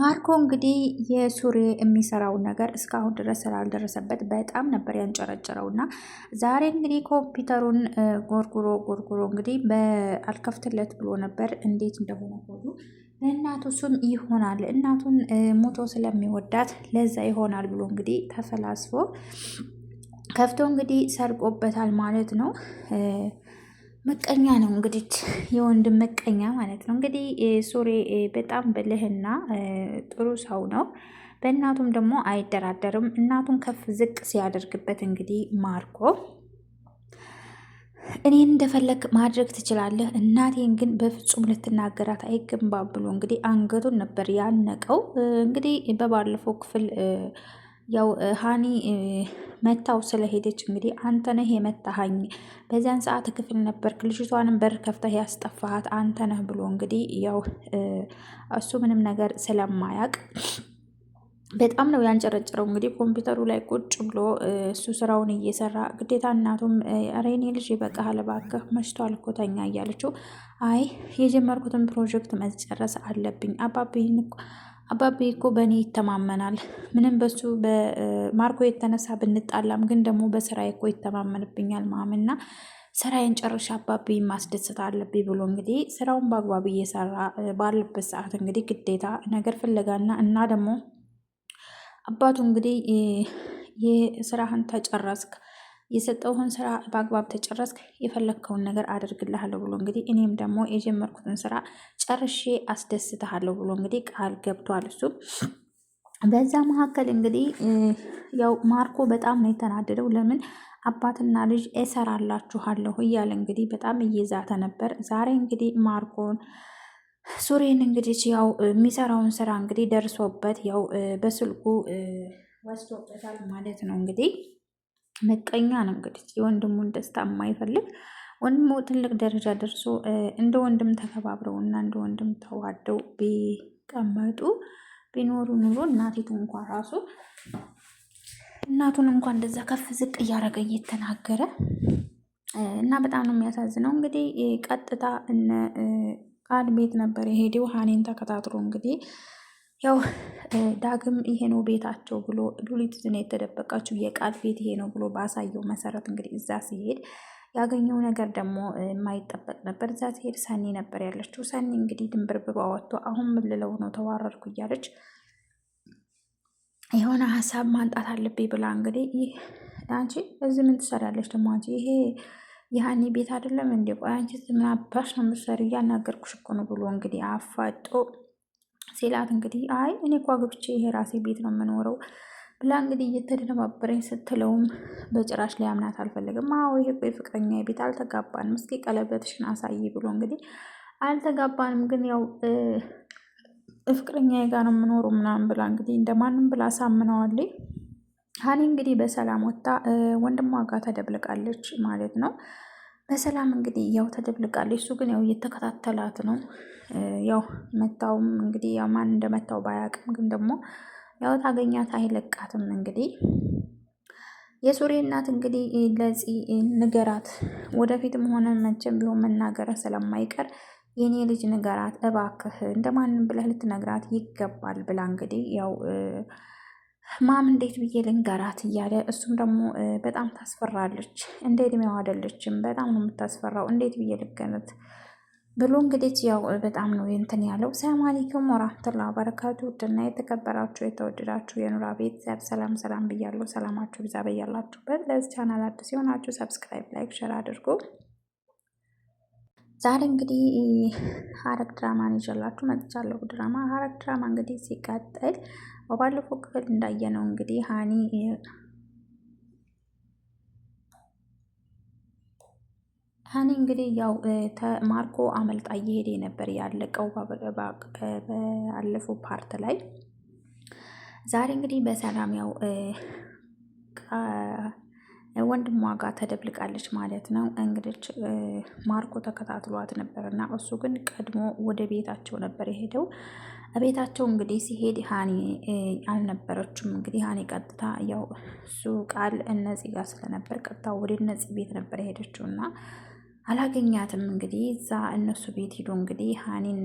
ማርኮ እንግዲህ የሱሬ የሚሰራው ነገር እስካሁን ድረስ ስላልደረሰበት በጣም ነበር ያንጨረጨረው እና ዛሬ እንግዲህ ኮምፒውተሩን ጎርጉሮ እንግዲህ አልከፍትለት ብሎ ነበር። እንዴት እንደሆነ ሁሉ ለእናቱ እሱም ይሆናል እናቱን ሞቶ ስለሚወዳት ለዛ ይሆናል ብሎ እንግዲህ ተፈላስፎ ከፍቶ እንግዲህ ሰርቆበታል ማለት ነው። ምቀኛ ነው እንግዲህ የወንድም ምቀኛ ማለት ነው። እንግዲህ ሱሬ በጣም ብልህና ጥሩ ሰው ነው። በእናቱም ደግሞ አይደራደርም። እናቱን ከፍ ዝቅ ሲያደርግበት እንግዲህ ማርኮ እኔን እንደፈለግ ማድረግ ትችላለህ፣ እናቴን ግን በፍጹም ልትናገራት አይገባም ብሎ እንግዲህ አንገቱን ነበር ያነቀው። እንግዲህ በባለፈው ክፍል ያው ሀኒ መታው ስለሄደች እንግዲህ አንተ ነህ የመታሃኝ፣ በዚያን ሰዓት ክፍል ነበርክ፣ ልጅቷንም በር ከፍተህ ያስጠፋሃት አንተ ነህ ብሎ እንግዲህ ያው እሱ ምንም ነገር ስለማያውቅ በጣም ነው ያንጨረጨረው። እንግዲህ ኮምፒውተሩ ላይ ቁጭ ብሎ እሱ ስራውን እየሰራ ግዴታ እናቱም ኧረ የኔ ልጅ ይበቃሃል እባክህ መሽቷል እኮ ተኛ እያለችው አይ የጀመርኩትን ፕሮጀክት መጨረስ አለብኝ አባቤ እኮ በእኔ ይተማመናል። ምንም በሱ በማርኮ የተነሳ ብንጣላም ግን ደግሞ በስራዬ እኮ ይተማመንብኛል ማምና ስራዬን ጨርሼ አባቤ ማስደሰት አለብኝ ብሎ እንግዲህ ስራውን በአግባብ እየሰራ ባለበት ሰዓት እንግዲህ ግዴታ ነገር ፍለጋና እና ደግሞ አባቱ እንግዲህ የስራህን ተጨረስክ፣ የሰጠውህን ስራ በአግባብ ተጨረስክ፣ የፈለግከውን ነገር አደርግልሃለሁ ብሎ እንግዲህ እኔም ደግሞ የጀመርኩትን ስራ ጨርሼ አስደስትሃለሁ ብሎ እንግዲህ ቃል ገብቷል። እሱም በዛ መካከል እንግዲህ ያው ማርኮ በጣም ነው የተናደደው። ለምን አባትና ልጅ እሰራላችኋለሁ እያለ እንግዲህ በጣም እየዛተ ነበር። ዛሬ እንግዲህ ማርኮን ሱሬን እንግዲህ ያው የሚሰራውን ስራ እንግዲህ ደርሶበት ያው በስልኩ ወስዶበታል ማለት ነው። እንግዲህ ምቀኛ ነው እንግዲህ የወንድሙን ደስታ የማይፈልግ ወንድሙ ትልቅ ደረጃ ደርሶ እንደ ወንድም ተከባብረው እና እንደ ወንድም ተዋደው ቢቀመጡ ቢኖሩ ኑሮ እናቲቱ እንኳን ራሱ እናቱን እንኳን እንደዛ ከፍ ዝቅ እያደረገ እየተናገረ እና በጣም ነው የሚያሳዝነው። እንግዲህ ቀጥታ እነ ቃል ቤት ነበር የሄደው ሀኔን ተከታትሎ እንግዲህ ያው ዳግም ይሄ ነው ቤታቸው ብሎ ሉሊት ነው የተደበቀችው የቃል ቤት ይሄ ነው ብሎ ባሳየው መሰረት እንግዲህ እዛ ሲሄድ ያገኘው ነገር ደግሞ የማይጠበቅ ነበር። እዛ ሲሄድ ሰኒ ነበር ያለችው። ሰኒ እንግዲህ ድንብርብሯ ወጥቶ አሁን ምን ልለው ነው ተዋረድኩ እያለች የሆነ ሀሳብ ማንጣት አለብኝ ብላ እንግዲህ ይህ አንቺ እዚህ ምን ትሰሪያለች ደግሞ አንቺ ይሄ የሀኒ ቤት አይደለም እንዴ? ቆይ አንቺ ምን አባሽ ነው የምትሰሪ? እያናገርኩሽ እኮ ነው ብሎ እንግዲህ አፋጦ ሲላት እንግዲህ አይ እኔ እኮ አግብቼ ይሄ ራሴ ቤት ነው የምኖረው ብላ እንግዲህ እየተደነባበረኝ ስትለውም በጭራሽ ሊያምናት አልፈለግም። አዎ ይሄ ቆይ ፍቅረኛ ቤት አልተጋባንም፣ እስኪ ቀለበትሽን አሳይ ብሎ እንግዲህ አልተጋባንም፣ ግን ያው ፍቅረኛ ጋር ነው የምኖረው ምናምን ብላ እንግዲህ እንደማንም ብላ አሳምነዋለች። ሀኒ እንግዲህ በሰላም ወጥታ ወንድሟ ጋር ተደብልቃለች ማለት ነው። በሰላም እንግዲህ ያው ተደብልቃለች። እሱ ግን ያው እየተከታተላት ነው። ያው መታውም እንግዲህ ያው ማን እንደመታው ባያውቅም ግን ደግሞ ያው ታገኛት አይለቃትም። እንግዲህ የሱሬ እናት እንግዲህ ለፂ ንገራት፣ ወደፊትም ሆነ መቼም ቢሆን መናገር ስለማይቀር የኔ ልጅ ንገራት እባክህ፣ እንደማንም ብለህ ልትነግራት ይገባል ብላ እንግዲህ ያው ማም እንዴት ብዬ ልንገራት እያለ እሱም ደግሞ በጣም ታስፈራለች፣ እንደ እድሜዋ አይደለችም፣ በጣም ነው የምታስፈራው፣ እንዴት ብዬ ልገነት ብሎ እንግዲህ ያው በጣም ነው እንትን ያለው። ሰላም አለይኩም ወራህመቱላሂ ወበረካቱ። ውድና የተከበራችሁ የተወደዳችሁ የኑራ ቤተሰብ ሰላም ሰላም ብያለሁ። ሰላማችሁ ብዛ በያላችሁበት። ለዚህ ቻናል አዲስ ሲሆናችሁ ሰብስክራይብ፣ ላይክ፣ ሸር አድርጉ። ዛሬ እንግዲህ ሐረግ ድራማን ይዤላችሁ መጥቻለሁ። ሐረግ ድራማ እንግዲህ ሲቀጥል በባለፈው ክፍል እንዳየነው እንግዲህ ሀኒ እንግዲህ ያው ማርኮ አመልጣ እየሄደ ነበር ያለቀው ባለፈው ፓርት ላይ። ዛሬ እንግዲህ በሰላም ያው ወንድሟ ጋር ተደብልቃለች ማለት ነው። እንግዲህ ማርኮ ተከታትሏት ነበር እና እሱ ግን ቀድሞ ወደ ቤታቸው ነበር የሄደው። ቤታቸው እንግዲህ ሲሄድ ሀኒ አልነበረችም። እንግዲህ ሀኒ ቀጥታ ያው እሱ ቃል እነዚህ ጋር ስለነበር ቀጥታ ወደ እነዚህ ቤት ነበር የሄደችው እና አላገኛትም። እንግዲህ እዛ እነሱ ቤት ሂዶ እንግዲህ ሀኒን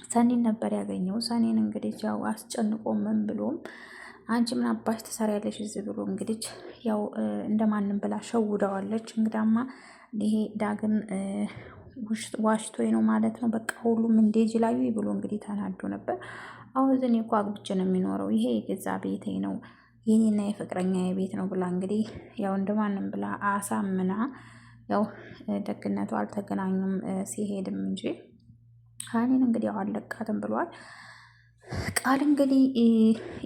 ሰኒን ነበር ያገኘው። ሰኒን እንግዲህ ያው አስጨንቆ ምን ብሎም አንቺ ምን አባሽ ትሰሪያለሽ እዚህ ብሎ እንግዲህ ያው እንደማንም ብላ ሸውደዋለች። እንግዳማ ይሄ ዳግም ዋሽቶኝ ነው ማለት ነው፣ በቃ ሁሉም እንደጅ ላዩ ብሎ እንግዲህ ተናዶ ነበር። አሁን እኔ እኮ አግብቼ ነው የሚኖረው፣ ይሄ የገዛ ቤቴ ነው፣ የኔና የፍቅረኛ ቤት ነው ብላ እንግዲህ ያው እንደማንም ብላ አሳምና ያው ደግነቱ አልተገናኙም ሲሄድም እንጂ ሀኒን እንግዲህ ያው አለቃትም ብሏል። ቃል እንግዲህ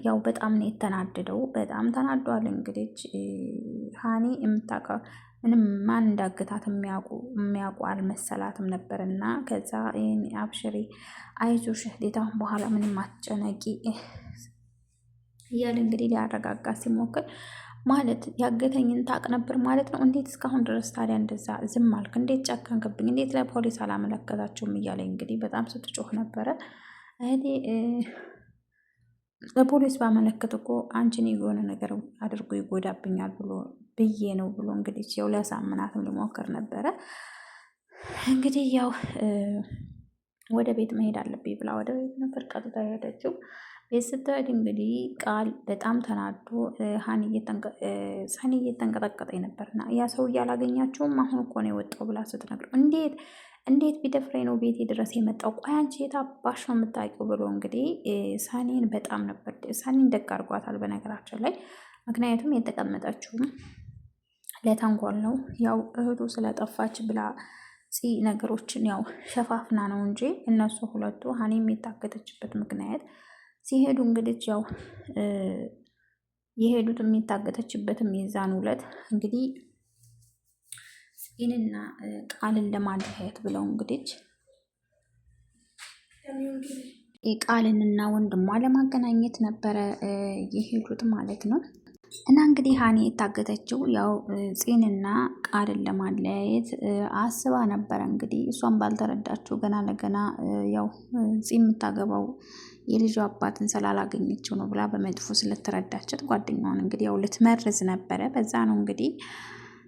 ያው በጣም ነው የተናደደው፣ በጣም ተናዷል። እንግዲህ ሀኒ የምታውቀው ምንም ማን እንዳገታት የሚያውቁ አልመሰላትም ነበር። እና ከዛ አብሽሪ አይዞሽ እህቴ በኋላ ምንም አትጨነቂ እያለ እንግዲህ ሊያረጋጋ ሲሞክር ማለት ያገተኝን ታውቅ ነበር ማለት ነው። እንዴት እስካሁን ድረስ ታዲያ እንደዛ ዝም አልክ? እንዴት ጨከንክብኝ? እንዴት ለፖሊስ አላመለከታቸውም? እያለ እንግዲህ በጣም ስትጮህ ነበረ። እህቴ ለፖሊስ ባመለከት እኮ አንቺን የሆነ ነገር አድርጎ ይጎዳብኛል ብዬ ነው ብሎ እንግዲህ ያው ሊያሳምናትም ሊሞክር ነበረ። እንግዲህ ያው ወደ ቤት መሄድ አለብኝ ብላ ወደ ቤት ነበር ቀጥታ የሄደችው። ቤት ስትሄድ እንግዲህ ቃል በጣም ተናዶ ሰኒ እየተንቀጠቀጠ ነበርና ያ ሰውዬ አላገኛቸውም አሁን እኮ ነው የወጣው ብላ ስትነግረው እንዴት ቢደፍረኝ ነው ቤቴ ድረስ የመጣው? ቆይ አንቺ የት አባሽ ነው የምታውቂው? ብሎ እንግዲህ ሰኒን በጣም ነበር ሰኒን ደግ አድርጓታል በነገራችን ላይ። ምክንያቱም የተቀመጠችውም ለተንኮል ነው። ያው እህቱ ስለጠፋች ብላ ነገሮችን ያው ሸፋፍና ነው እንጂ እነሱ ሁለቱ ሀኒም የታገተችበት ምክንያት ሲሄዱ እንግዲህ ያው የሄዱት የሚታገተችበትም የዛን ዕለት እንግዲህ ጽንና ቃልን ለማለያየት ብለው እንግዲህ ቃልንና ወንድሟ ለማገናኘት ነበረ የሄዱት ማለት ነው። እና እንግዲህ ሀኒ የታገተችው ያው ጽንና ቃልን ለማለያየት አስባ ነበረ። እንግዲህ እሷን ባልተረዳችው ገና ለገና ያው ጽን የምታገባው የልጇ አባትን ስላላገኘችው ነው ብላ በመጥፎ ስለተረዳችት ጓደኛዋን እንግዲህ ያው ልትመርዝ ነበረ። በዛ ነው እንግዲህ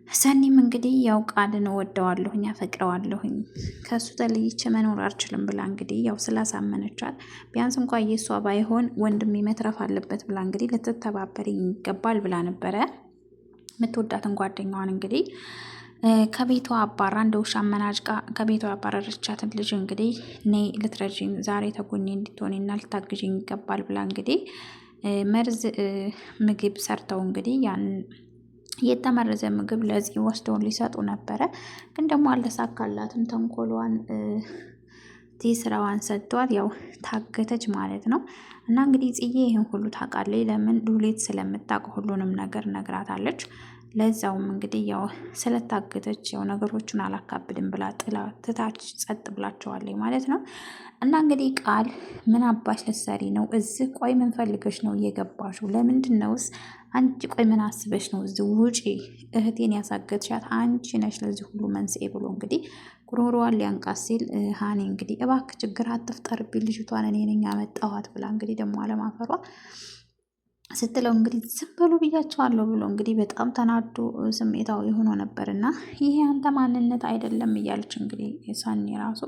ሰኒም እንግዲህ ያው ቃልን እወደዋለሁኝ አፈቅረዋለሁኝ ከእሱ ተለይቼ መኖር አልችልም ብላ እንግዲህ ያው ስላሳመነቻት ቢያንስ እንኳ የእሷ ባይሆን ወንድሜ መትረፍ አለበት ብላ እንግዲህ ልትተባበሪኝ ይገባል ብላ ነበረ የምትወዳትን ጓደኛዋን እንግዲህ ከቤቷ አባራ እንደ ውሻ አመናጭቃ ከቤቷ ያባረረቻትን ልጅ እንግዲህ ነይ ልትረጂኝ ዛሬ ተጎኔ እንድትሆኔና ልታግዥኝ ይገባል ብላ እንግዲህ መርዝ ምግብ ሰርተው እንግዲህ ያን የተመረዘ ምግብ ለዚህ ወስደው ሊሰጡ ነበረ። ግን ደግሞ አልተሳካላትም። ተንኮሏን ስራዋን ሰጥቷት ያው ታገተች ማለት ነው። እና እንግዲህ ጽዬ ይህን ሁሉ ታውቃለች። ለምን ሉሊት ስለምታውቅ ሁሉንም ነገር ነግራታለች። ለዛውም እንግዲህ ያው ስለታገተች ያው ነገሮችን አላካብድም ብላ ጥላ ትታች ጸጥ ብላቸዋለች ማለት ነው። እና እንግዲህ ቃል ምን አባሽ ልትሰሪ ነው እዚህ? ቆይ ምን ፈልገሽ ነው እየገባሽው? ለምንድን ነውስ አንቺ? ቆይ ምን አስበሽ ነው እዚህ? ውጪ! እህቴን ያሳገትሻት አንቺ ነሽ ለዚህ ሁሉ መንስኤ ብሎ እንግዲህ ጉሮሮዋን ሊያንቃት ሲል ሀኒ እንግዲህ እባክህ ችግር አትፍጠርብኝ ልጅቷን እኔ ነኝ ያመጣኋት ብላ እንግዲህ ደግሞ አለማፈሯ ስትለው እንግዲህ ዝም በሉ ብያቸዋለሁ ብሎ እንግዲህ በጣም ተናዶ ስሜታዊ ሆኖ ነበር። እና ይሄ አንተ ማንነት አይደለም እያለች እንግዲህ ሰኒ ራሱ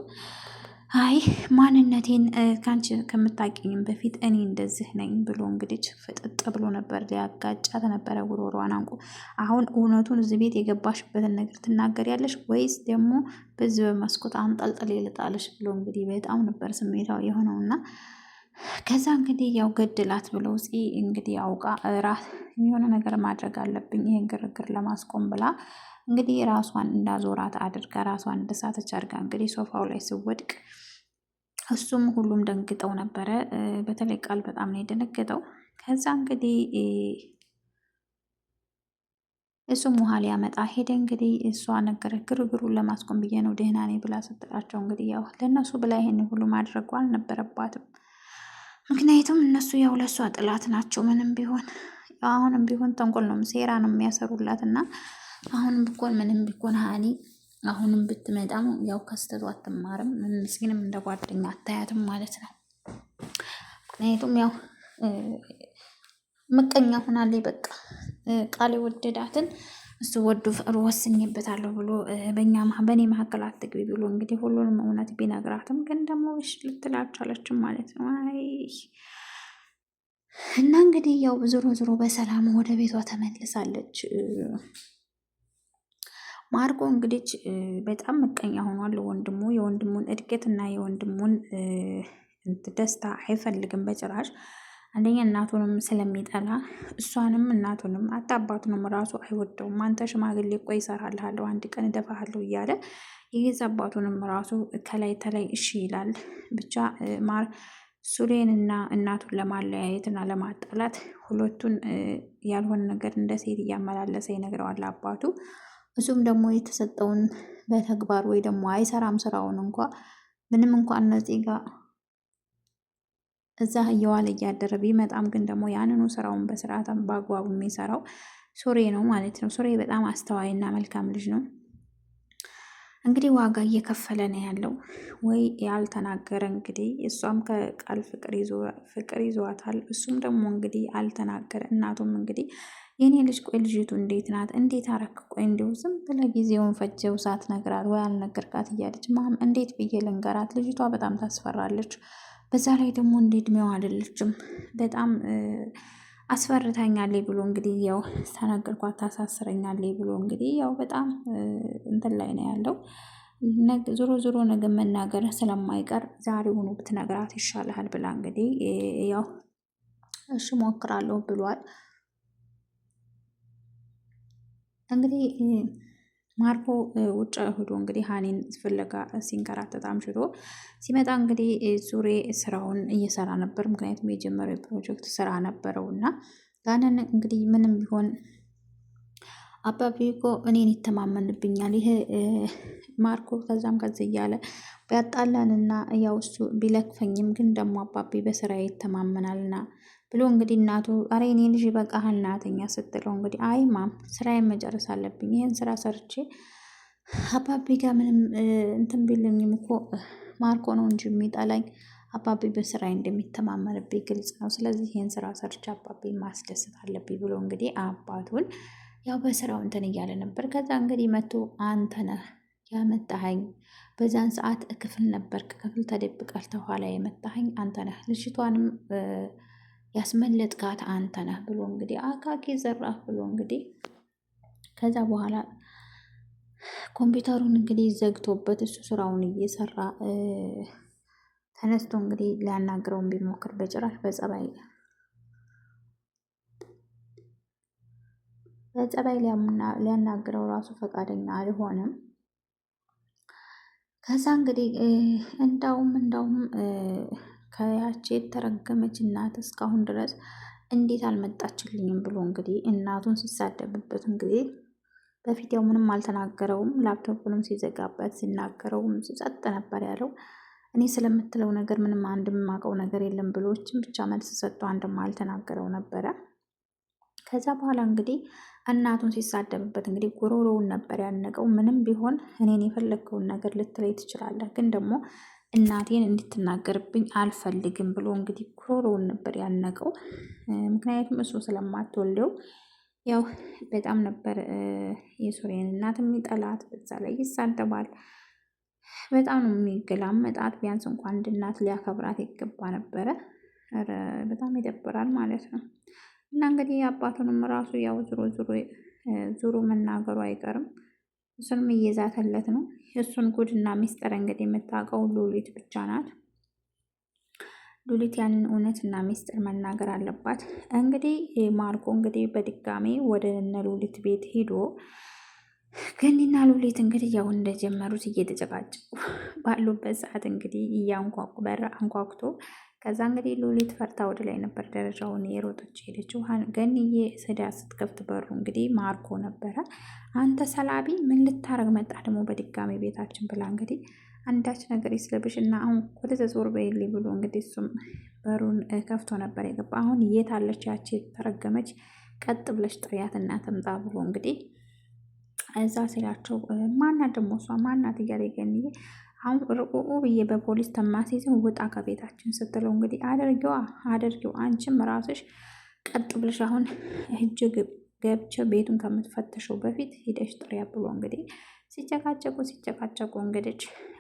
አይ ማንነቴን ከአንቺ ከምታውቂኝም በፊት እኔ እንደዚህ ነኝ ብሎ እንግዲህ ፍጥጥ ብሎ ነበር ሊያጋጫት ነበረ ጉሮሯን አንቆ። አሁን እውነቱን እዚህ ቤት የገባሽበትን ነገር ትናገሪያለሽ ወይስ ደግሞ በዚህ በመስኮት አንጠልጥሌ ልጣልሽ ብሎ እንግዲህ በጣም ነበር ስሜታዊ የሆነውና ከዛ እንግዲህ ያው ገድላት ብለው እንግዲህ አውቃ ራስ የሆነ ነገር ማድረግ አለብኝ ይሄን ግርግር ለማስቆም ብላ እንግዲህ ራሷን እንዳዞራት አድርጋ ራሷን እንደሳተች አድርጋ እንግዲህ ሶፋው ላይ ስወድቅ እሱም ሁሉም ደንግጠው ነበረ። በተለይ ቃል በጣም ነው የደነገጠው። ከዛ እንግዲህ እሱም ውሃ ሊያመጣ ሄደ። እንግዲህ እሷ ነገረ ግርግሩን ለማስቆም ብዬ ነው ደህና ነኝ ብላ ስትላቸው እንግዲህ ያው ለእነሱ ብላ ይሄን ሁሉ ማድረጉ አልነበረባትም። ምክንያቱም እነሱ ያው ለእሷ ጥላት ናቸው። ምንም ቢሆን አሁንም ቢሆን ተንኮል ነው ሴራ ነው የሚያሰሩላት እና አሁንም ቢሆን ምንም ቢሆን ሀኒ አሁንም ብትመጣም ያው ከስተቱ አትማርም። ምስኪንም እንደ ጓደኛ አታያትም ማለት ነው። ምክንያቱም ያው ምቀኛ ሆናለች። በቃ ቃል የወደዳትን እሱ ወዶ ፍቅሩ ወስኜበታለሁ ብሎ በእኔ መካከል አትግቢ ብሎ እንግዲህ ሁሉንም እውነት ቢነግራትም ግን ደግሞ እሺ ልትል አልቻለችም ማለት ነው። አይ እና እንግዲህ ያው ዞሮ ዞሮ በሰላም ወደ ቤቷ ተመልሳለች። ማርኮ እንግዲህ በጣም ምቀኛ ሆኗል። ወንድሙ የወንድሙን እድገት እና የወንድሙን ደስታ አይፈልግም በጭራሽ። አንደኛ እናቱንም ስለሚጠላ እሷንም እናቱንም አባቱንም ራሱ አይወደውም። አንተ ሽማግሌ ቆይ እሰራልሃለሁ፣ አንድ ቀን እደፋሃለሁ እያለ የገዛ አባቱንም ራሱ ከላይ ተላይ እሺ ይላል። ብቻ ሱሬንና እናቱን ለማለያየትና ለማጣላት ሁለቱን ያልሆነ ነገር እንደ ሴት እያመላለሰ ይነግረዋል አባቱ። እሱም ደግሞ የተሰጠውን በተግባር ወይ ደግሞ አይሰራም ስራውን ምንም እንኳን እነዚህ ጋር እዛ እየዋለ እያደረ ቢመጣም ግን ደግሞ ያንኑ ስራውን በስርዓት በአግባቡ የሚሰራው ሱሬ ነው ማለት ነው። ሱሬ በጣም አስተዋይና መልካም ልጅ ነው። እንግዲህ ዋጋ እየከፈለ ነው ያለው ወይ ያልተናገረ እንግዲህ እሷም ከቃል ፍቅር ይዟታል። እሱም ደግሞ እንግዲህ አልተናገረ። እናቱም እንግዲህ የኔ ልጅ ቆይ ልጅቱ እንዴት ናት? እንዴት አረክ? ቆይ እንዲሁ ዝም ብለህ ጊዜውን ፈጀው ሳትነግራት ወይ አልነገርካት እያለች ማም እንዴት ብዬ ልንገራት? ልጅቷ በጣም ታስፈራለች። በዛ ላይ ደግሞ እንደ እድሜዋ አይደለችም። በጣም አስፈርታኛለች ብሎ እንግዲህ ያው ተነገርኳት ታሳስረኛለች ብሎ እንግዲህ ያው በጣም እንትን ላይ ነው ያለው። ዞሮ ዞሮ ነገ መናገር ስለማይቀር ዛሬውኑ ብትነግራት ይሻልሃል ብላ እንግዲህ ያው እሺ ሞክራለሁ ብሏል። እንግዲህ ማርኮ ውጭ ሄዶ እንግዲህ ሀኒን ፍለጋ ሲንከራተት አምሽቶ ሲመጣ እንግዲህ ሱሬ ስራውን እየሰራ ነበር። ምክንያቱም የጀመረው የፕሮጀክት ስራ ነበረው እና ያንን እንግዲህ ምንም ቢሆን አባቢ እኮ እኔን ይተማመንብኛል፣ ይሄ ማርኮ ከዛም ከዚህ እያለ ቢያጣላንና ያው እሱ ቢለክፈኝም ግን ደግሞ አባቢ በስራ ይተማመናልና ብሎ እንግዲህ እናቱ አረ እኔ ልጅ ይበቃሃል ናተኛ ስትለው እንግዲህ አይ ማም ስራዬን መጨረስ አለብኝ፣ ይህን ስራ ሰርቼ አባቢ ጋር ምንም እንትን ቢልኝም እኮ ማርኮ ነው እንጂ የሚጠላኝ አባቢ በስራዬ እንደሚተማመንብኝ ግልጽ ነው። ስለዚህ ይህን ስራ ሰርቼ አባቢ ማስደሰት አለብኝ ብሎ እንግዲህ አባቱን ያው በስራው እንትን እያለ ነበር። ከዛ እንግዲህ መቶ አንተ ነህ ያመጣኸኝ፣ በዛን ሰዓት ክፍል ነበርክ፣ ክፍል ተደብቀህ ተኋላ የመታኸኝ አንተ ነህ፣ ልጅቷንም ያስመለጥካት አንተ ነህ ብሎ እንግዲህ አካኪ ዘራፍ ብሎ እንግዲህ ከዛ በኋላ ኮምፒውተሩን እንግዲህ ዘግቶበት እሱ ስራውን እየሰራ ተነስቶ እንግዲህ ሊያናግረውን ቢሞክር በጭራሽ በጸባይ ሊያናግረው ራሱ ፈቃደኛ አልሆነም። ከዛ እንግዲህ እንዳውም ከያቼ የተረገመች እናት እስካሁን ድረስ እንዴት አልመጣችልኝም ብሎ እንግዲህ እናቱን ሲሳደብበት እንግዲህ በፊት ያው ምንም አልተናገረውም። ላፕቶፑንም ሲዘጋበት ሲናገረውም ጸጥ ነበር ያለው። እኔ ስለምትለው ነገር ምንም አንድም የማውቀው ነገር የለም ብሎችም ብቻ መልስ ሰጥቶ አንድም አልተናገረው ነበረ። ከዛ በኋላ እንግዲህ እናቱን ሲሳደብበት እንግዲህ ጉሮሮውን ነበር ያነቀው። ምንም ቢሆን እኔን የፈለግከውን ነገር ልትለይ ትችላለህ፣ ግን ደግሞ እናቴን እንድትናገርብኝ አልፈልግም ብሎ እንግዲህ ጉሮሮውን ነበር ያነቀው። ምክንያቱም እሱ ስለማትወልደው ያው በጣም ነበር የሱሬን እናት የሚጠላት፣ በዛ ላይ ይሳደባል። በጣም ነው የሚገላመጣት። ቢያንስ እንኳን አንድ እናት ሊያከብራት ይገባ ነበረ። በጣም ይደብራል ማለት ነው። እና እንግዲህ አባቱንም ራሱ ያው ዙሮ መናገሩ አይቀርም። እሱንም እየዛተለት ነው። የእሱን ጉድና ሚስጥር እንግዲህ የምታውቀው ሉሊት ብቻ ናት። ሉሊት ያንን እውነትና ሚስጥር መናገር አለባት። እንግዲህ ማርኮ እንግዲህ በድጋሜ ወደ እነ ሉሊት ቤት ሄዶ ገኒና ሉሊት እንግዲህ ያው እንደጀመሩት እየተጨቃጨቁ ባሉበት ሰዓት እንግዲህ በር አንኳኩቶ ከዛ እንግዲህ ሉሊት ፈርታ ወደ ላይ ነበር ደረጃውን የሮጠች ሄደችው። ገኒዬ ስዳ ስትከፍት በሩ እንግዲህ ማርኮ ነበረ። አንተ ሰላቢ ምን ልታረግ መጣ ደግሞ በድጋሚ ቤታችን ብላ እንግዲህ አንዳች ነገር ይስለብሽ እና አሁን ወደ ተዞር በይልኝ ብሎ እንግዲህ እሱም በሩን ከፍቶ ነበር የገባ። አሁን የት አለች ያቺ የተረገመች? ቀጥ ብለሽ ጥሪያት እና ትምጣ ብሎ እንግዲህ እዛ ሲላቸው ማናት ደግሞ እሷ ማናት እያለ ገኒዬ አሁን ርቁ ብዬ በፖሊስ ተማሲዘው ውጣ ከቤታችን ስትለው እንግዲህ አድርጊው አንቺም ራስሽ ቀጥ ብለሽ አሁን ገብቼ ቤቱን ከምትፈትሸው በፊት ሂደሽ ጥሪያ ብሎ እንግዲህ ሲጨቃጨቁ እንግዲህ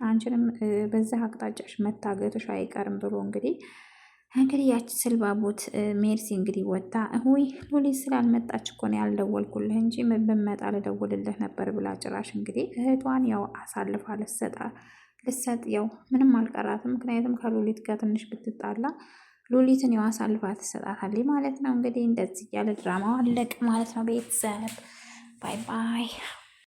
አንቺንም በዛ አቅጣጫሽ መታገቶሽ አይቀርም ብሎ እንግዲህ ያቺ ስልባቦት ሜርሲ እንግዲህ ወጣ ወይ ሉሊት ስላልመጣች እኮ ነው ያልደወልኩልህ እንጂ ብመጣ ልደውልልህ ነበር ብላ ጭራሽ እንግዲህ እህቷን ያው አሳልፋ ልሰጥ ያው ምንም አልቀራትም። ምክንያቱም ከሉሊት ጋር ትንሽ ብትጣላ ሉሊትን ያው አሳልፋ ትሰጣታለች ማለት ነው። እንግዲህ እንደዚህ እያለ ድራማው አለቅ ማለት ነው። ቤተሰብ ባይ ባይ።